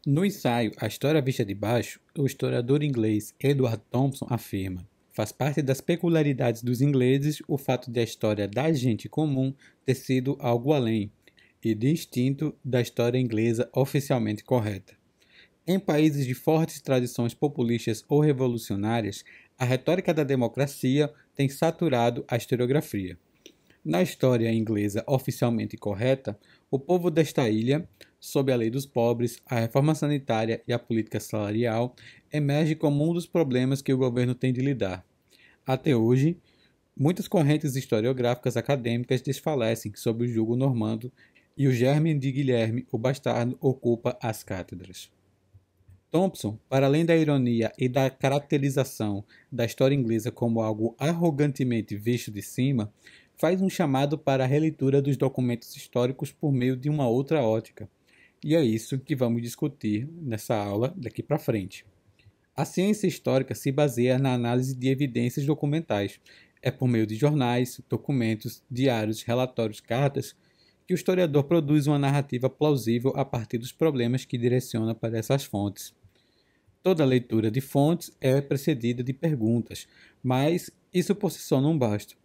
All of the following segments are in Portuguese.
No ensaio A História Vista de Baixo, o historiador inglês Edward Thompson afirma: faz parte das peculiaridades dos ingleses o fato de a história da gente comum ter sido algo além e distinto da história inglesa oficialmente correta. Em países de fortes tradições populistas ou revolucionárias, a retórica da democracia tem saturado a historiografia. Na história inglesa oficialmente correta, o povo desta ilha, sob a lei dos pobres, a reforma sanitária e a política salarial, emerge como um dos problemas que o governo tem de lidar. Até hoje, muitas correntes historiográficas acadêmicas desfalecem sob o jugo normando e o germe de Guilherme o Bastardo ocupa as cátedras. Thompson, para além da ironia e da caracterização da história inglesa como algo arrogantemente visto de cima, faz um chamado para a releitura dos documentos históricos por meio de uma outra ótica. E é isso que vamos discutir nessa aula daqui para frente. A ciência histórica se baseia na análise de evidências documentais. É por meio de jornais, documentos, diários, relatórios, cartas, que o historiador produz uma narrativa plausível a partir dos problemas que direciona para essas fontes. Toda leitura de fontes é precedida de perguntas, mas isso por si só não basta.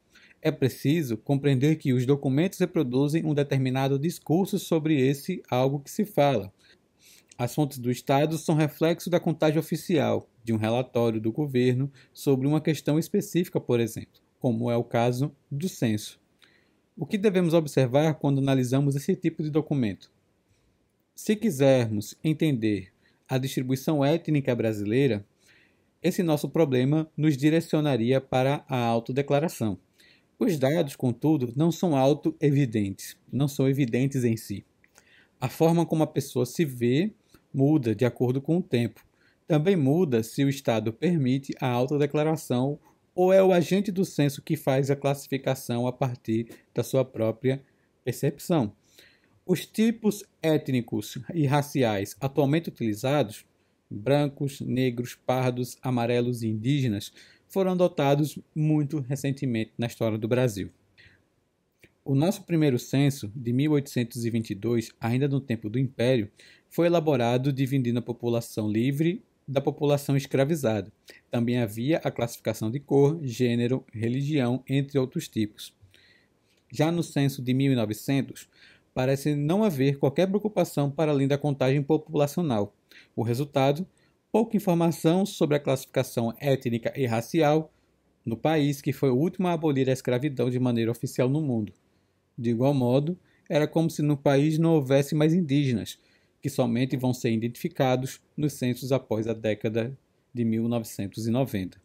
É preciso compreender que os documentos reproduzem um determinado discurso sobre esse algo que se fala. As fontes do Estado são reflexo da contagem oficial, de um relatório do governo sobre uma questão específica, por exemplo, como é o caso do censo. O que devemos observar quando analisamos esse tipo de documento? Se quisermos entender a distribuição étnica brasileira, esse nosso problema nos direcionaria para a autodeclaração. Os dados, contudo, não são auto-evidentes, não são evidentes em si. A forma como a pessoa se vê muda de acordo com o tempo. Também muda se o Estado permite a autodeclaração ou é o agente do censo que faz a classificação a partir da sua própria percepção. Os tipos étnicos e raciais atualmente utilizados, brancos, negros, pardos, amarelos e indígenas, foram adotados muito recentemente na história do Brasil. O nosso primeiro censo, de 1822, ainda no tempo do Império, foi elaborado dividindo a população livre da população escravizada. Também havia a classificação de cor, gênero, religião, entre outros tipos. Já no censo de 1900, parece não haver qualquer preocupação para além da contagem populacional. O resultado, pouca informação sobre a classificação étnica e racial no país que foi o último a abolir a escravidão de maneira oficial no mundo. De igual modo, era como se no país não houvesse mais indígenas, que somente vão ser identificados nos censos após a década de 1990.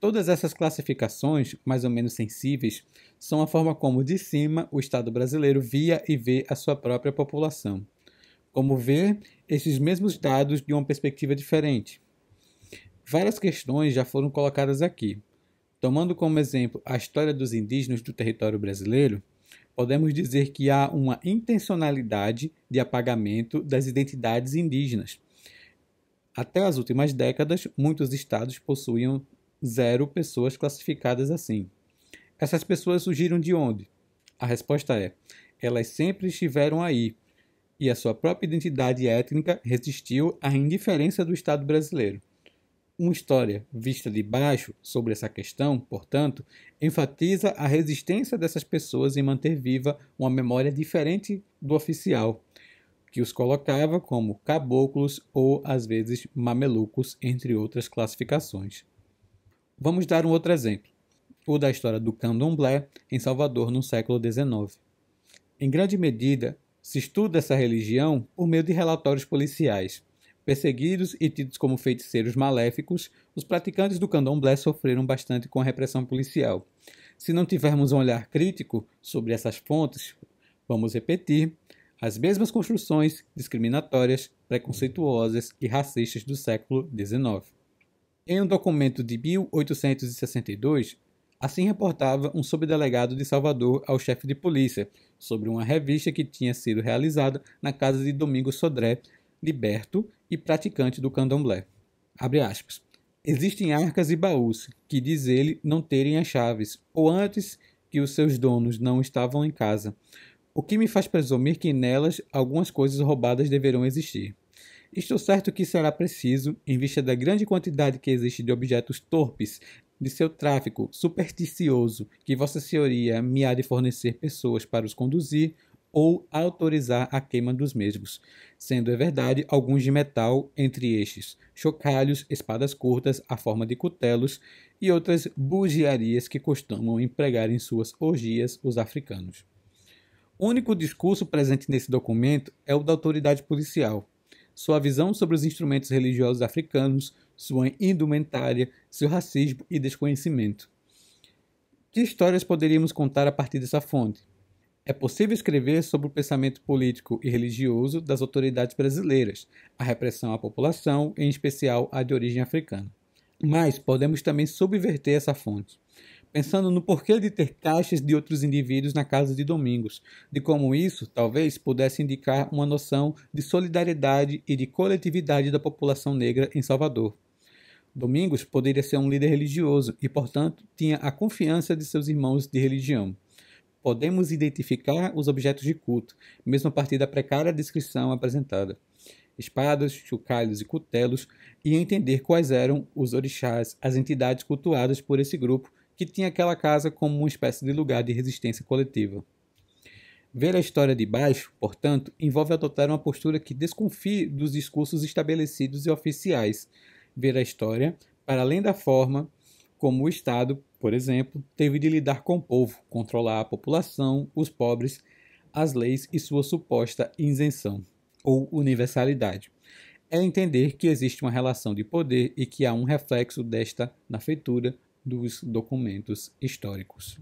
Todas essas classificações, mais ou menos sensíveis, são a forma como, de cima, o Estado brasileiro via e vê a sua própria população. Como ver esses mesmos dados de uma perspectiva diferente. Várias questões já foram colocadas aqui. Tomando como exemplo a história dos indígenas do território brasileiro, podemos dizer que há uma intencionalidade de apagamento das identidades indígenas. Até as últimas décadas, muitos estados possuíam 0 pessoas classificadas assim. Essas pessoas surgiram de onde? A resposta é: elas sempre estiveram aí, e a sua própria identidade étnica resistiu à indiferença do Estado brasileiro. Uma história vista de baixo sobre essa questão, portanto, enfatiza a resistência dessas pessoas em manter viva uma memória diferente do oficial, que os colocava como caboclos ou, às vezes, mamelucos, entre outras classificações. Vamos dar um outro exemplo, o da história do candomblé em Salvador no século XIX. Em grande medida, se estuda essa religião por meio de relatórios policiais. Perseguidos e tidos como feiticeiros maléficos, os praticantes do candomblé sofreram bastante com a repressão policial. Se não tivermos um olhar crítico sobre essas fontes, vamos repetir as mesmas construções discriminatórias, preconceituosas e racistas do século XIX. Em um documento de 1862, assim reportava um subdelegado de Salvador ao chefe de polícia sobre uma revista que tinha sido realizada na casa de Domingos Sodré, liberto e praticante do candomblé. Abre aspas. Existem arcas e baús que diz ele não terem as chaves, ou antes que os seus donos não estavam em casa, o que me faz presumir que nelas algumas coisas roubadas deverão existir. Estou certo que será preciso, em vista da grande quantidade que existe de objetos torpes, de seu tráfico supersticioso, que Vossa Senhoria me há de fornecer pessoas para os conduzir ou autorizar a queima dos mesmos, sendo é verdade alguns de metal, entre estes chocalhos, espadas curtas à forma de cutelos e outras bugiarias que costumam empregar em suas orgias os africanos. O único discurso presente nesse documento é o da autoridade policial, sua visão sobre os instrumentos religiosos africanos, sua indumentária, seu racismo e desconhecimento. Que histórias poderíamos contar a partir dessa fonte? É possível escrever sobre o pensamento político e religioso das autoridades brasileiras, a repressão à população, em especial a de origem africana. Mas podemos também subverter essa fonte, pensando no porquê de ter caixas de outros indivíduos na casa de Domingos, de como isso, talvez, pudesse indicar uma noção de solidariedade e de coletividade da população negra em Salvador. Domingos poderia ser um líder religioso e, portanto, tinha a confiança de seus irmãos de religião. Podemos identificar os objetos de culto, mesmo a partir da precária descrição apresentada. Espadas, chocalhos e cutelos, e entender quais eram os orixás, as entidades cultuadas por esse grupo que tinha aquela casa como uma espécie de lugar de resistência coletiva. Ver a história de baixo, portanto, envolve adotar uma postura que desconfie dos discursos estabelecidos e oficiais. Ver a história para além da forma como o Estado, por exemplo, teve de lidar com o povo, controlar a população, os pobres, as leis e sua suposta isenção ou universalidade. É entender que existe uma relação de poder e que há um reflexo desta na feitura dos documentos históricos.